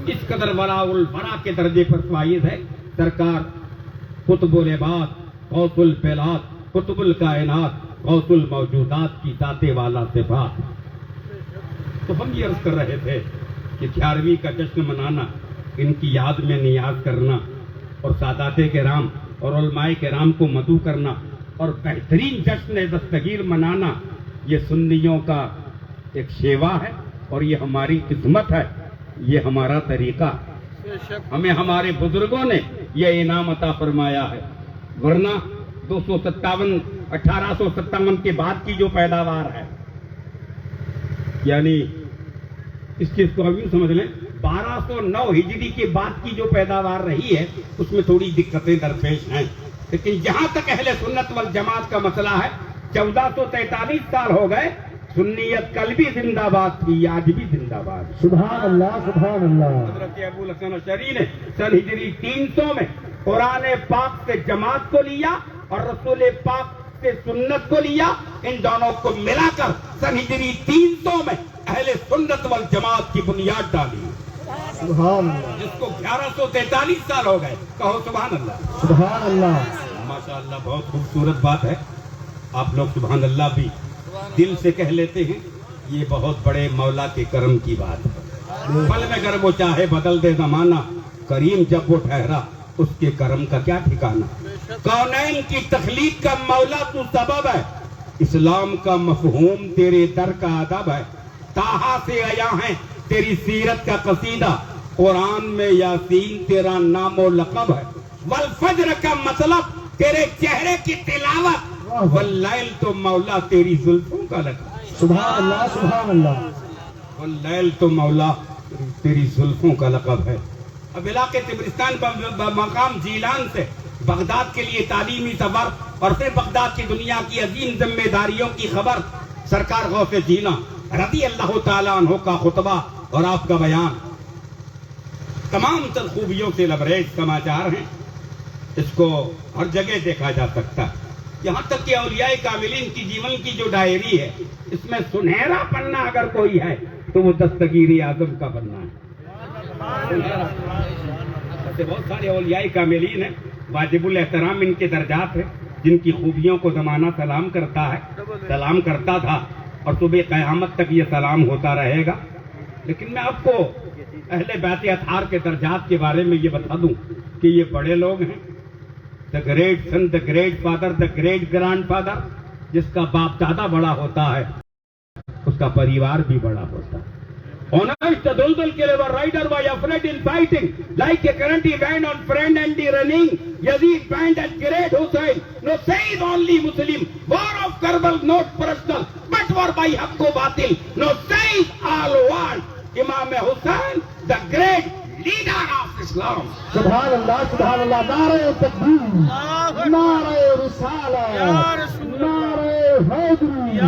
اس قدر وراء الورا کے درجے پر فائز ہے سرکار قطب العباد، غوث البلاد، قطب الکائنات، غوث الموجودات کی ذات والا صفات. تو ہم یہ عرض کر رہے تھے کہ 11ویں کا جشن منانا، ان کی یاد میں نیاز کرنا اور سادات کرام اور علماء کرام کو مدعو کرنا اور بہترین جشن دستگیر منانا یہ سنیوں کا ایک شیوا ہے اور یہ ہماری قسمت ہے، یہ ہمارا طریقہ. ہمیں ہمارے بزرگوں نے یہ انعام عطا فرمایا ہے. ورنہ 1857 کے بعد کی جو پیداوار ہے، یعنی اس چیز کو ہم یوں سمجھ لیں 1209 ہجری کے بعد کی جو پیداوار رہی ہے اس میں تھوڑی دقتیں درپیش ہیں. لیکن جہاں تک اہل سنت والجماعت کا مسئلہ ہے 1443 سال ہو گئے، سنیت کل بھی زندہ باد تھی، آج بھی زندہ باد. سبحان اللہ سبحان اللہ. حضرت ابو الحسن اشعری نے سن ہجری 300 میں قرآن پاک سے جماعت کو لیا اور رسول پاک سے سنت کو لیا. ان دونوں کو ملا کر سن ہجری 300 میں اہل سنت والجماعت کی بنیاد ڈالی، سبحان اللہ جس کو 1143 سال ہو گئے. کہو سبحان اللہ. سبحان اللہ. ماشاء اللہ بہت خوبصورت بات ہے. آپ لوگ سبحان اللہ بھی دل سے کہہ لیتے ہیں، یہ بہت بڑے مولا کے کرم کی بات ہے. پل میں اگر وہ چاہے بدل دے زمانہ، کریم جب وہ ٹھہرا اس کے کرم کا کیا ٹھکانہ. کونین کی تخلیق کا مولا تو سبب ہے، اسلام کا مفہوم تیرے در کا ادب ہے. طٰہٰ سے آیا ہے تیری سیرت کا قصیدہ، قرآن میں یاسین تیرا نام و لقب ہے. والفجر کا مطلب تیرے چہرے کی تلاوت، واللیل تو مولا تیری زلفوں کا لقب. سبحان اللہ سبحان اللہ. واللیل تو مولا تیری زلفوں کا لقب ہے. اب علاقے تبرستان مقام جیلان سے بغداد کے لیے تعلیمی سفر اور پھر بغداد کی دنیا کی عظیم ذمہ داریوں کی خبر. سرکار غوث جیلاں رضی اللہ تعالیٰ عنہ کا خطبہ اور آپ کا بیان تمام تر خوبیوں سے لبریز سماچار ہیں. اس کو ہر جگہ دیکھا جا سکتا ہے. یہاں تک کہ اولیاء کاملین کی جیون کی جو ڈائری ہے اس میں سنہرا پنہ اگر کوئی ہے تو وہ دستگیر اعظم کا پنہ ہے. ایسے بہت سارے اولیاء کاملین ہیں، واجب الاحترام ان کے درجات ہیں، جن کی خوبیوں کو زمانہ سلام کرتا ہے، سلام کرتا تھا اور صبح قیامت تک یہ سلام ہوتا رہے گا. لیکن میں آپ کو اہل بیت اطہار کے درجات کے بارے میں یہ بتا دوں کہ یہ بڑے لوگ ہیں. The great son, the great father, the great grand father. جس کا باپ دادا بڑا ہوتا ہے اس کا پریوار بھی بڑا ہوتا ہے. Honest the Duldul Killer rider by afraid in fighting, like a current event on friend and the running. Yazid band at Great Hussein. No save only Muslim. War of Karbal not personal, but war by Hakko Batil. No save all world. Imam Hussein, the great leader of Islam. سبحان اللہ سبحان اللہ. نعرہ تکبیر، نعرہ رسالت، نعرہ حیدری،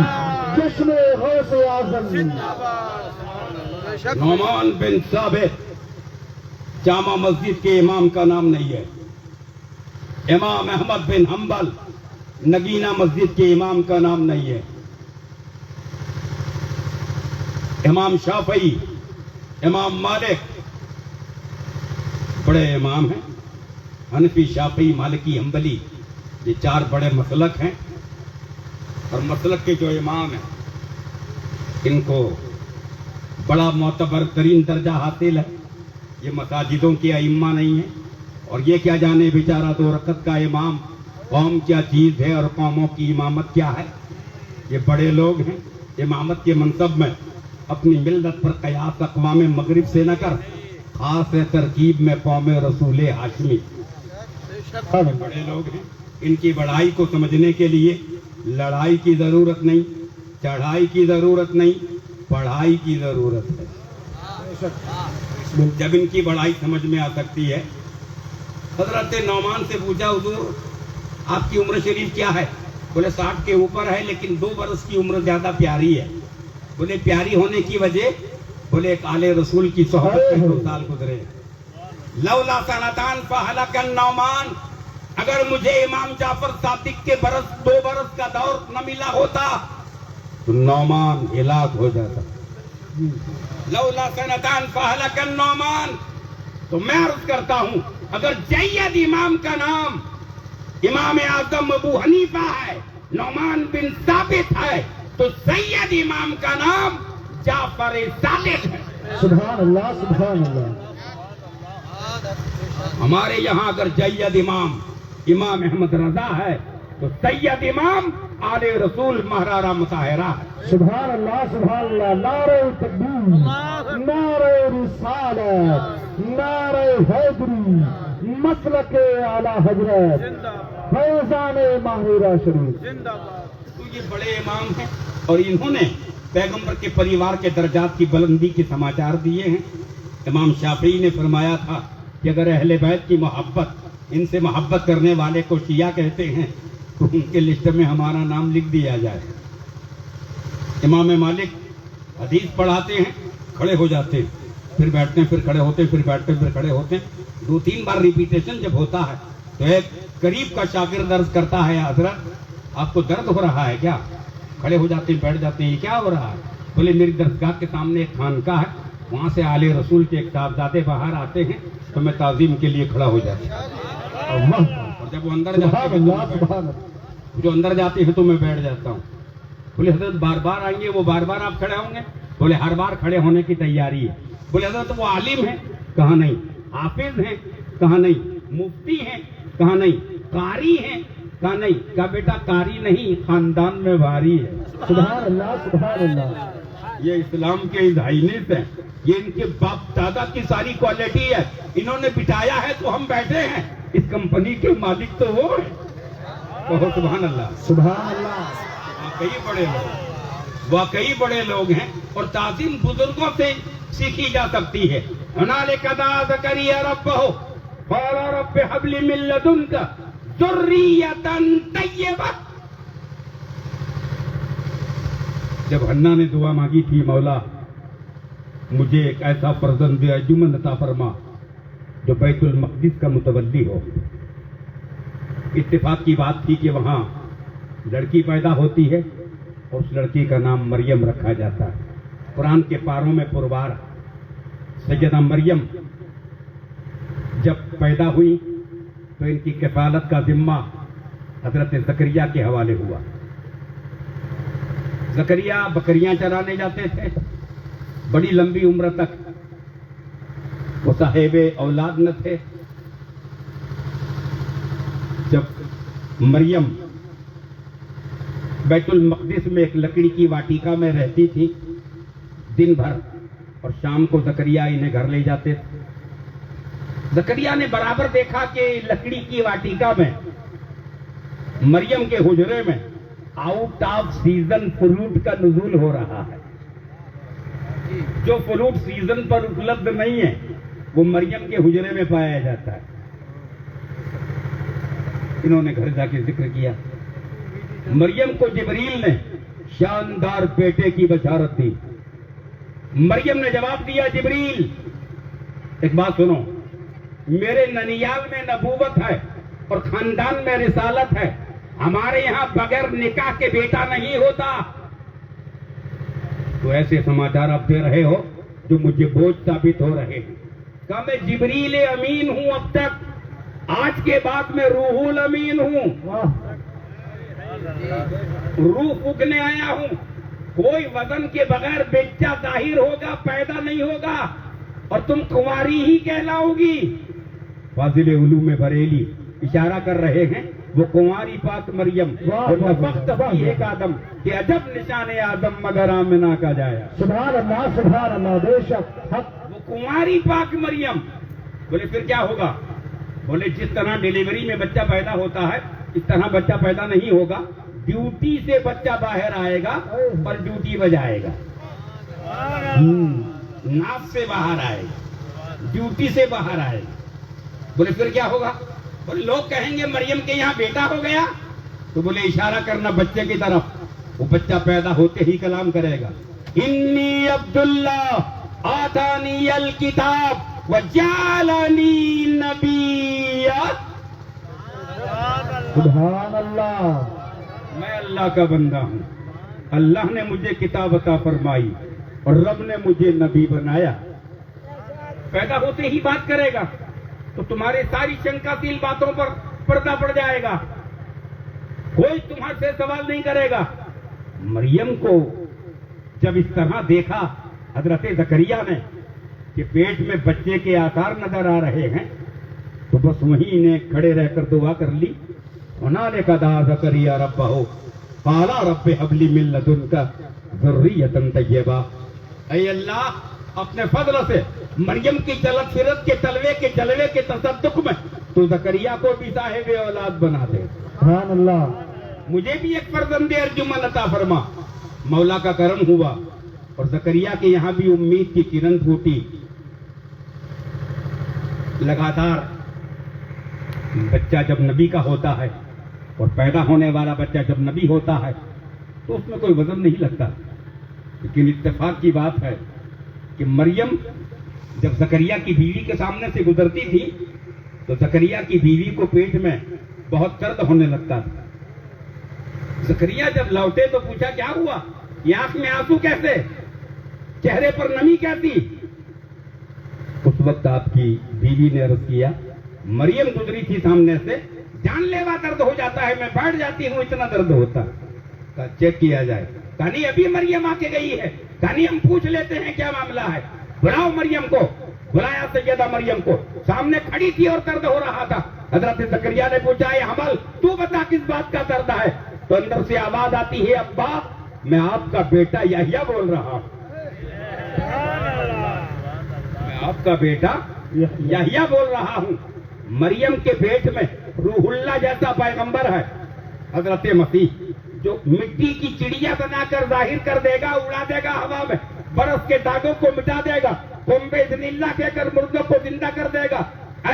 جشن غوث اعظم. نعمان بن ثابت جامع مسجد کے امام کا نام نہیں ہے. امام احمد بن حنبل نگینہ مسجد کے امام کا نام نہیں ہے. امام شافعی، امام مالک بڑے امام ہیں، حنفی، شافعی، مالکی، حنبلی، یہ 4 بڑے مسلک ہیں، اور مسلک کے جو امام ہیں ان کو بڑا معتبر ترین درجہ حاصل ہے. یہ مساجدوں کے ائمہ نہیں ہیں، اور یہ کیا جانے بیچارہ 2 رکعت کا امام قوم کیا چیز ہے اور قوموں کی امامت کیا ہے. یہ بڑے لوگ ہیں، امامت کے منصب میں اپنی ملت پر قیاس اقوام مغرب سے نہ کر، خاص ترکیب میں قوم رسول ہاشمی. یہ بڑے لوگ ہیں، ان کی بڑائی کو سمجھنے کے لیے لڑائی کی ضرورت نہیں، چڑھائی کی ضرورت نہیں، پڑھائی کی ضرورت ہے. جب ان کی بڑائی سمجھ میں آ سکتی ہے. حضرت نعمان سے پوچھا حضور آپ کی عمر شریف کیا ہے؟ بولے 60 کے اوپر ہے، لیکن 2 برس کی عمر زیادہ پیاری ہے. بولے پیاری ہونے کی وجہ؟ بولے ایک آل رسول کی صحبت میں 2 سال گزرے. لولا سنتان فہلک النعمان، اگر مجھے امام جعفر صادق کے 2 برس کا دور نہ ملا ہوتا تو نعمان ہلاک ہو جاتا. لولا سنتان فہلک النعمان. تو میں عرض کرتا ہوں اگر جید امام کا نام امام اعظم ابو حنیفہ ہے، نعمان بن ثابت ہے، تو سید امام کا نام جعفر صادق ہے. سبحان اللہ، سبحان اللہ. ہمارے یہاں اگر جید امام احمد رضا ہے تو سید امام آل رسول مہرارہ مطہرہ ہے. سبحان اللہ، سبحان اللہ. نعرہ تکبیر، نعرہ رسالت، نعرہ حیدری، مسلک اعلی حضرت، فیضان ماہرہ شریف. تو یہ بڑے امام ہیں، اور انہوں نے پیغمبر کے پریوار کے درجات کی بلندی کے سماچار دیے ہیں. امام شافعی نے فرمایا تھا کہ اگر اہل بیت کی محبت، ان سے محبت کرنے والے کو شیعہ کہتے ہیں تو ان کے لسٹ میں ہمارا نام لکھ دیا جائے. امام مالک حدیث پڑھاتے ہیں، کھڑے ہو جاتے ہیں، پھر بیٹھتے ہیں، پھر کھڑے ہوتے ہیں، پھر بیٹھتے ہیں، پھر کھڑے ہوتے ہیں. 2-3 بار ریپیٹیشن جب ہوتا ہے تو ایک قریب کا شاگرد عرض کرتا ہے حضرت آپ کو درد ہو رہا ہے کیا؟ کھڑے ہو جاتے ہیں، بیٹھ جاتے ہیں، یہ کیا ہو رہا ہے؟ بولے میری درسگاہ کے سامنے ایک خانقاہ ہے، وہاں سے آل رسول کے ایک صاحبزادے باہر آتے ہیں تو میں تعظیم کے لیے کھڑا ہو جاتا ہوں، اور جب وہ اندر جاتے ہیں تو میں بیٹھ جاتا ہوں. بولے حضرت بار بار آئیں گے، وہ بار بار آپ کھڑے ہوں گے؟ بولے ہر بار کھڑے ہونے کی تیاری ہے. بولے حضرت وہ عالم ہیں؟ کہا نہیں. حافظ ہیں؟ کہا نہیں. مفتی ہیں؟ کہا نہیں. قاری ہیں؟ کہا نہیں. کہا بیٹا قاری نہیں، خاندان میں بھاری ہے. سبحان اللہ، سبحان اللہ. یہ اسلام کے ذہینت ہیں، یہ ان کے باپ دادا کی ساری کوالٹی ہے. انہوں نے بٹھایا ہے تو ہم بیٹھے ہیں. اس کمپنی کے مالک تو وہ ہیں. کہو سبحان اللہ. سبحان اللہ. واقعی بڑے لوگ ہیں، اور تعظیم بزرگوں سے سیکھی جا سکتی ہے. هنالک دعا زکریا ربہ قال رب هب لي من لدنك ذریۃ طیبہ. جب حنا نے دعا مانگی تھی مولا مجھے ایک ایسا فرزند ارجمند عطا فرما جو بیت المقدس کا متولی ہو. اتفاق کی بات تھی کہ وہاں لڑکی پیدا ہوتی ہے اور اس لڑکی کا نام مریم رکھا جاتا ہے. قرآن کے پاروں میں پروار سیدہ مریم جب پیدا ہوئی تو ان کی کفالت کا ذمہ حضرت زکریا کے حوالے ہوا. زکریا بکریاں چرانے جاتے تھے، بڑی لمبی عمر تک وہ صاحب اولاد نہ تھے. جب مریم بیت المقدس میں ایک لکڑی کی واٹیکا میں رہتی تھی دن بھر، اور شام کو زکریا انہیں گھر لے جاتے تھے. زکریا نے برابر دیکھا کہ لکڑی کی واٹیکا میں مریم کے حجرے میں آؤٹ آف سیزن فروٹ کا نزول ہو رہا ہے. جو فروٹ سیزن پر اپلبدھ نہیں ہے وہ مریم کے حجرے میں پایا جاتا ہے. انہوں نے گھر جا کے ذکر کیا. مریم کو جبریل نے شاندار بیٹے کی بشارت دی. مریم نے جواب دیا جبریل ایک بات سنو، میرے ننیال میں نبوت ہے اور خاندان میں رسالت ہے. ہمارے یہاں بغیر نکاح کے بیٹا نہیں ہوتا. تو ایسے سماچار آپ دے رہے ہو جو مجھے بوجھ ثابت ہو رہے ہیں. کہا میں جبریل امین ہوں اب تک، آج کے بعد میں روح الامین ہوں، واہ روح پھونکنے آیا ہوں. کوئی وزن کے بغیر بچہ ظاہر ہوگا، پیدا نہیں ہوگا، اور تم کنواری ہی کہلاؤ گی. فاضل علوم بریلی اشارہ کر رہے ہیں وہ کنواری پاک مریم اور وقت بھی ایک آدم کہ عجب نشان آدم مگر آمنہ کا جایا. سبحان اللہ بے شک حق. وہ کنواری پاک مریم. بولے پھر کیا ہوگا؟ بولے جس طرح ڈیلیوری میں بچہ پیدا ہوتا ہے اس طرح بچہ پیدا نہیں ہوگا. ڈیوٹی سے بچہ باہر آئے گا اور ڈیوٹی بجائے گا. ناف سے باہر آئے گا، ڈیوٹی سے باہر آئے گا. بولے پھر کیا ہوگا؟ بولے لوگ کہیں گے مریم کے یہاں بیٹا ہو گیا. تو بولے اشارہ کرنا بچے کی طرف. وہ بچہ پیدا ہوتے ہی کلام کرے گا، انی عبداللہ آتانی الکتاب وجعلنی نبیا. سبحان اللہ. میں اللہ کا بندہ ہوں، اللہ نے مجھے کتاب عطا فرمائی اور رب نے مجھے نبی بنایا. پیدا ہوتے ہی بات کرے گا تو تمہاری ساری شنکاتیل باتوں پر پردہ پڑ جائے گا. کوئی تمہارے سے سوال نہیں کرے گا. مریم کو جب اس طرح دیکھا حضرت زکریا نے کہ پیٹ میں بچے کے آثار نظر آ رہے ہیں تو بس وہیں نے کھڑے رہ کر دعا کر لی. ہنالک دعا زکریا ربہ قال رب هب لي من لدنك ذرية طیبہ. اے اللہ اپنے فضل سے مریم کی چلت فرت کے تلوے کے جلوے کے تصدق میں تو زکریا کو بھی صاحب اولاد بنا دے. سبحان اللہ. مجھے بھی ایک فرزند ارجمن عطا فرما. مولا کا کرم ہوا اور زکریا کے یہاں بھی امید کی کرن پھوٹی. لگاتار بچہ جب نبی کا ہوتا ہے اور پیدا ہونے والا بچہ جب نبی ہوتا ہے تو اس میں کوئی وزن نہیں لگتا. لیکن اتفاق کی بات ہے کہ مریم جب زکریا کی بیوی کے سامنے سے گزرتی تھی تو زکریا کی بیوی کو پیٹ میں بہت درد ہونے لگتا تھا. زکریا جب لوٹے تو پوچھا کیا ہوا؟ یہ آنکھ میں آنسو کیسے؟ چہرے پر نمی کیسی؟ اس وقت آپ کی بیوی نے عرض کیا مریم گزری تھی سامنے سے، جان لیوا درد ہو جاتا ہے، میں بیٹھ جاتی ہوں اتنا درد ہوتا. کہا چیک کیا جائے. کہانی ابھی مریم آ کے گئی ہے، کہانی ہم پوچھ لیتے ہیں کیا معاملہ ہے. بلاؤ مریم کو. بلایا سیدہ مریم کو. سامنے کھڑی تھی اور درد ہو رہا تھا. حضرت زکریا نے پوچھا اے حمل تو بتا کس بات کا درد ہے؟ تو اندر سے آواز آتی ہے ابا میں آپ کا بیٹا یحییٰ بول رہا ہوں. میں آپ کا بیٹا یحییٰ بول رہا ہوں. مریم کے پیٹ میں روح اللہ جیسا پیغمبر ہے حضرت مسیح جو مٹی کی چڑیا بنا کر ظاہر کر دے گا، اڑا دے گا ہوا میں، برف کے داغوں کو مٹا دے گا، قم بإذن اللہ کہہ کر مردوں کو زندہ کر دے گا.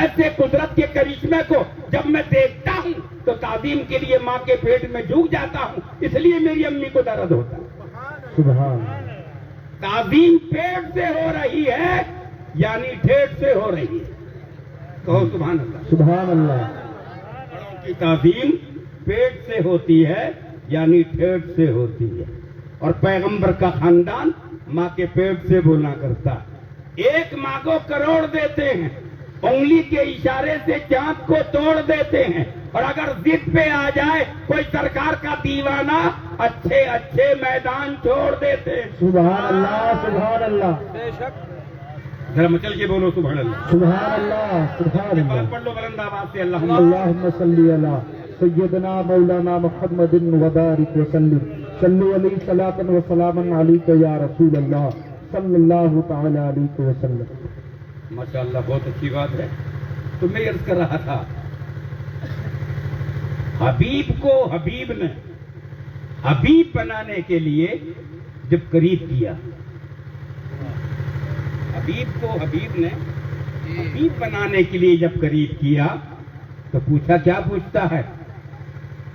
ایسے قدرت کے کرشمے کو جب میں دیکھتا ہوں تو تعظیم کے لیے ماں کے پیٹ میں جھک جاتا ہوں. اس لیے میری امی کو درد ہوتا ہے. سبحان. تعظیم پیٹ سے ہو رہی ہے یعنی ٹھیٹ سے ہو رہی ہے. کہو سبحان اللہ. سبحان اللہ. بڑوں کی تعظیم پیٹ سے ہوتی ہے یعنی ٹھیٹ سے ہوتی ہے. اور پیغمبر کا خاندان ماں کے پیٹ سے بولا کرتا. ایک ماں کو کروڑ دیتے ہیں، انگلی کے اشارے سے چاند کو توڑ دیتے ہیں. اور اگر ضد پہ آ جائے کوئی سرکار کا دیوانہ اچھے اچھے میدان چھوڑ دیتے ہیں. سبحان اللہ. سبحان اللہ. بے شک. ذرا مچل کے بولو سبحان اللہ. سبحان اللہ. سبحان اللہ. پڑھ لو بلند آواز سے اللہم اللهم صل علی سیدنا مولانا محمد وبارک وسلم. صلو علیہ صلاۃ و سلام علیک یا رسول اللہ صلی اللہ تعالی علیہ وسلم. ماشاءاللہ بہت اچھی بات ہے. تو میں عرض کر رہا تھا حبیب کو حبیب نے حبیب بنانے کے لیے جب قریب کیا، حبیب کو حبیب نے حبیب بنانے کے لیے جب قریب کیا تو پوچھا کیا پوچھتا ہے؟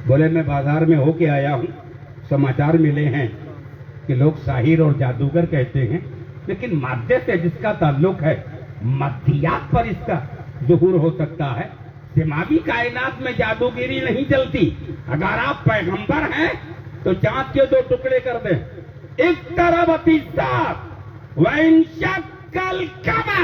بولے میں بازار میں ہو کے آیا ہوں، سماچار ملے ہیں کہ لوگ ساحر اور جادوگر کہتے ہیں، لیکن مادے سے جس کا تعلق ہے مادیات پر اس کا ظہور ہو سکتا ہے. سماوی کائنات میں جادوگری نہیں چلتی. اگر آپ پیغمبر ہیں تو چاند کے 2 ٹکڑے کر دیں. اقتربت الساعۃ وانشق القمر.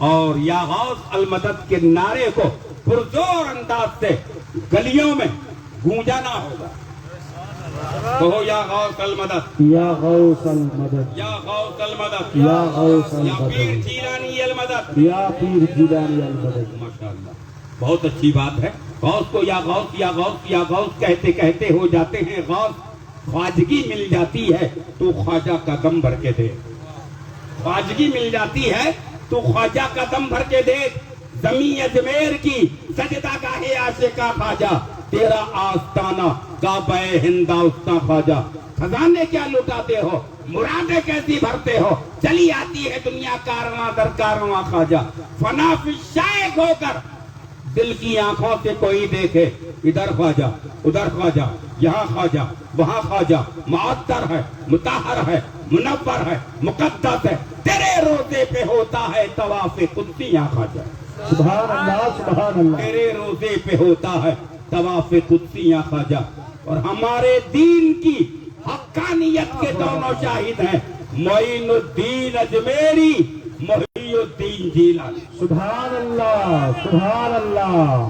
اور یا غوث المدد کے نعرے کو پرزور انداز سے گلیوں میں گونجانا ہوگا. کہو یا غوث المدد، یا غوث المدد، یا غوث المدد، یا غوث یا پیر المدد، جیلانی المدد. یا پیر جیلانی المدد. ماشاءاللہ بہت اچھی بات ہے. غوث کو یا غوث یا غوث یا غوث کہتے کہتے ہو جاتے ہیں غوث. خواجگی مل جاتی ہے تو خواجہ کا دم بھر کے دے. خواجگی مل جاتی ہے تو خواجہ کا دم بھر کے دے. زمین اجمیر کی سجدہ گاہ عاشقاں خواجہ، تیرا آستانہ کعبہ ہندوستاں خواجہ. خزانے کیا لٹاتے ہو، مرادیں کیسی بھرتے ہو، چلی آتی ہے دنیا کارواں در کارواں خواجہ. فنا فی شائق ہو کر دل کی آنکھوں سے کوئی دیکھے، ادھر خواجہ ادھر خواجہ، یہاں خواجہ وہاں خواجہ. معطر ہے، مطہر ہے، منور ہے، مقدس ہے. تیرے روزے پہ ہوتا ہے طواف قدسیاں خواجہ. سبحان اللہ، سبحان اللہ. تیرے روزے پہ ہوتا ہے طواف قدسیاں خواجہ. اور ہمارے دین کی حقانیت کے دونوں شاہد ہیں، معین الدین اجمیری، محی الدین جیلانی. سبحان اللہ، سبحان اللہ.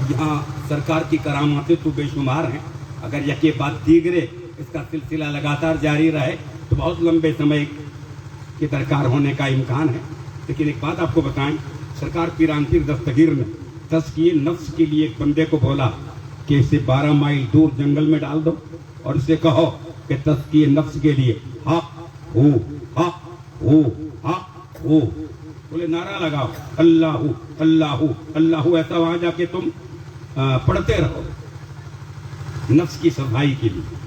یہاں سرکار کی کراماتیں تو بے شمار ہیں. اگر یکے بعد دیگرے اس کا سلسلہ لگاتار جاری رہے تو بہت لمبے سمے کے درکار ہونے کا امکان ہے. لیکن ایک بات آپ کو بتائیں، سرکار پیران پیر دستگیر نے تزکیہ نفس کے لیے ایک بندے کو بولا کہ اسے 12 مائل دور جنگل میں ڈال دو اور اسے کہو کہ تزکیہ نفس کے لیے حق ہو، حق ہو، حق ہو. بولے نعرہ لگاؤ اللہ ہو، اللہ ہو، اللہ ہو. ایسا وہاں جا کے تم پڑھتے رہو نفس کی صفائی کے لیے.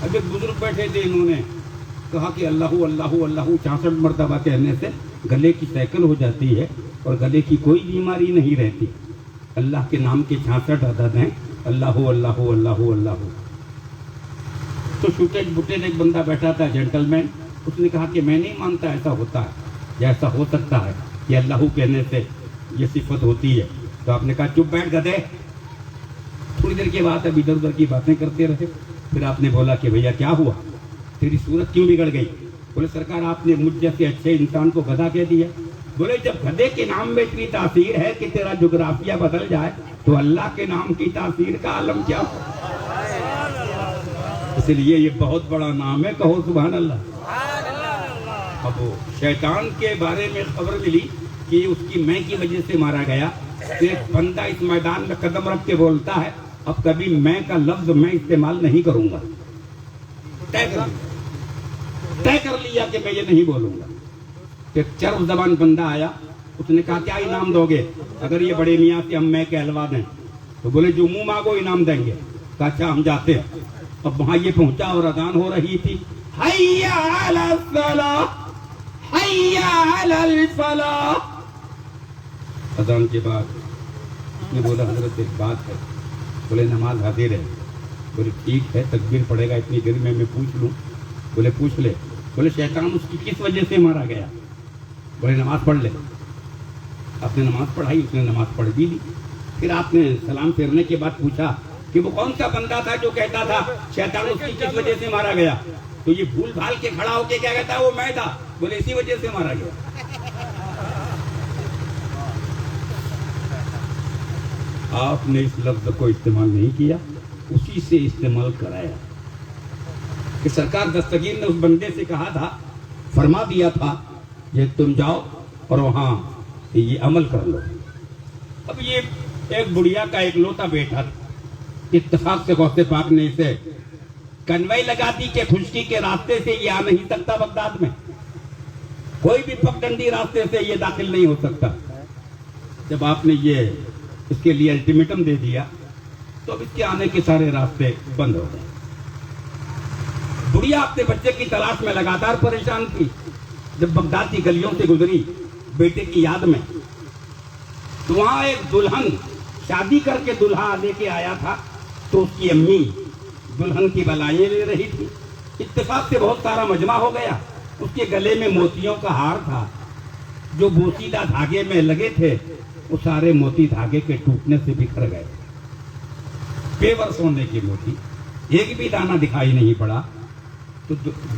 اب ایک بزرگ بیٹھے تھے، انہوں نے کہا کہ اللہ ہو، اللہ ہو، اللہ ہو 66 مرتبہ کہنے سے گلے کی سیکل ہو جاتی ہے اور گلے کی کوئی بیماری نہیں رہتی. اللہ کے نام کے 66 عدد ہیں، اللہ ہو، اللہ ہو، اللہ ہو، اللہ ہو. تو چھوٹے بٹے ایک بندہ بیٹھا تھا جینٹل مین، اس نے کہا کہ میں نہیں مانتا ایسا ہوتا ہے یا ایسا ہو سکتا ہے کہ اللہ ہو کہنے سے یہ صفت ہوتی ہے. تو آپ نے کہا چپ بیٹھ گدھے. تھوڑی دیر کے بعد اب ادھر ادھر کی باتیں کرتے رہے. پھر آپ نے بولا کہ بھیا کیا ہوا، تیری صورت کیوں بگڑ گئی؟ بولے سرکار آپ نے مجھ جیسے اچھے انسان کو گدھا کہہ دیا. بولے جب گدھے کے نام میں اتنی تاثیر ہے کہ تیرا جغرافیہ بدل جائے تو اللہ کے نام کی تاثیر کا عالم کیا ہو. اس لیے یہ بہت بڑا نام ہے، کہو سبحان اللہ. اب وہ شیطان کے بارے میں خبر ملی کہ اس کی میں کی وجہ سے مارا گیا. ایک بندہ اس میدان میں قدم رکھ کے بولتا ہے اب کبھی میں کا لفظ میں استعمال نہیں کروں گا. طے کر لیا کہ میں یہ نہیں بولوں گا. ایک چرب زبان بندہ آیا، اس نے کہا کیا انعام دو گے اگر یہ بڑے میاں سے ہم میں کہلوا دیں؟ تو بولے جو منہ مانگو انعام دیں گے. کہا اچھا ہم جاتے ہیں. اب وہاں یہ پہنچا اور اذان ہو رہی تھی، حیا علی الصلاۃ، حیا علی الفلاح. اذان کے بعد اس نے بولا حضرت ایک بات ہے. بولے نماز حاضر ہے. بولے ٹھیک ہے تکبیر پڑے گا اتنی دیر میں پوچھ لوں. بولے پوچھ لے. بولے شیطان اس کی کس وجہ سے مارا گیا؟ بولے نماز پڑھ لے. آپ نے نماز پڑھائی، اس نے نماز پڑھ بھی لی. پھر آپ نے سلام پھیرنے کے بعد پوچھا کہ وہ کون سا بندہ تھا جو کہتا تھا شیطان اس کی کس وجہ سے مارا گیا؟ تو یہ بھول بھال کے کھڑا ہو کے کیا کہتا وہ میں تھا. بولے اسی وجہ سے مارا گیا. آپ نے اس لفظ کو استعمال نہیں کیا، اسی سے استعمال کرایا. کہ سرکار دستگیر نے اس بندے سے کہا تھا، فرما دیا تھا کہ تم جاؤ اور وہاں یہ عمل کر لو. اب یہ ایک بڑھیا کا ایک لوتا بیٹا، اتفاق سے غوث پاک نے اسے کنوئی لگا دی کہ خشکی کے راستے سے یہ آ نہیں سکتا بغداد میں، کوئی بھی پگڈنڈی راستے سے یہ داخل نہیں ہو سکتا. جب آپ نے یہ اس کے لیے الٹیمیٹم دے دیا تو اب اس کے آنے کے سارے راستے بند ہو گئے. بڑھیا اپنے بچے کی تلاش میں لگاتار پریشان تھی. جب بغداد کی گلیوں سے گزری بیٹے کی یاد میں تو وہاں ایک دلہن شادی کر کے دلہا لے کے آیا تھا. تو اس کی امی دلہن کی بلائیں لے رہی تھی. اتفاق سے بہت سارا مجمع ہو گیا. اس کے گلے میں موتیوں کا ہار تھا. جو بوسیدہ دھاگے میں لگے تھے وہ سارے موتی دھاگے کے ٹوٹنے سے بکھر گئے. پیور سونے کے موتی، ایک بھی دانہ دکھائی نہیں پڑا. تو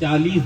40